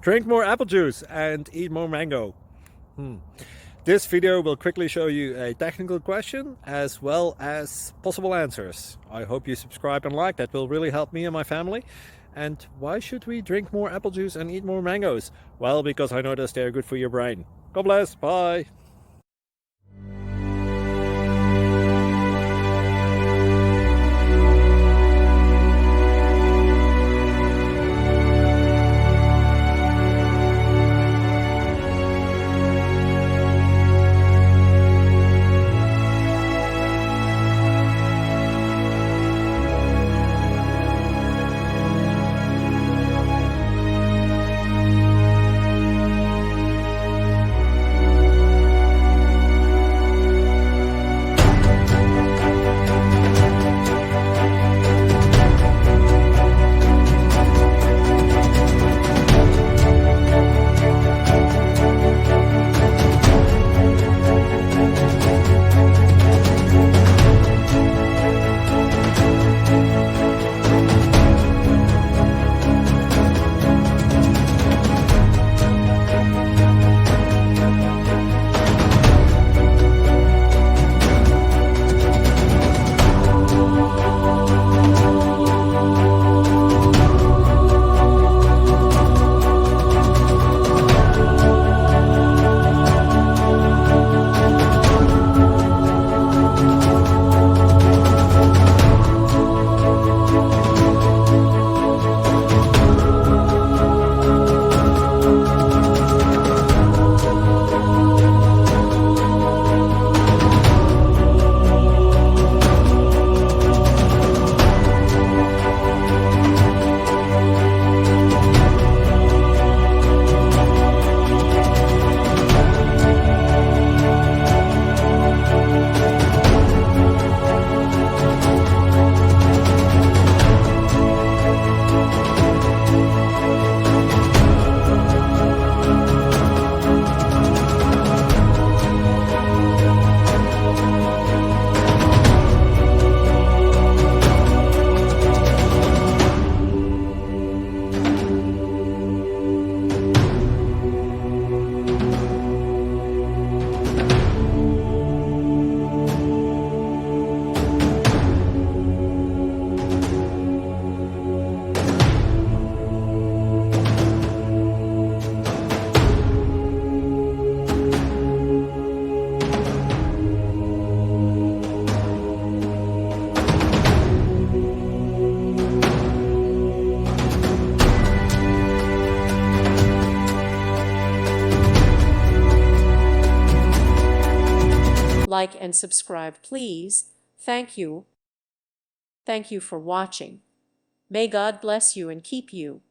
Drink more apple juice and eat more mango. This video will quickly show you a technical question as well as possible answers. I hope you subscribe and like, that will really help me and my family. And why should we drink more apple juice and eat more mangoes? Well, because I noticed they're good for your brain. God bless, bye! Like and subscribe, please. Thank you. Thank you for watching. May God bless you and keep you.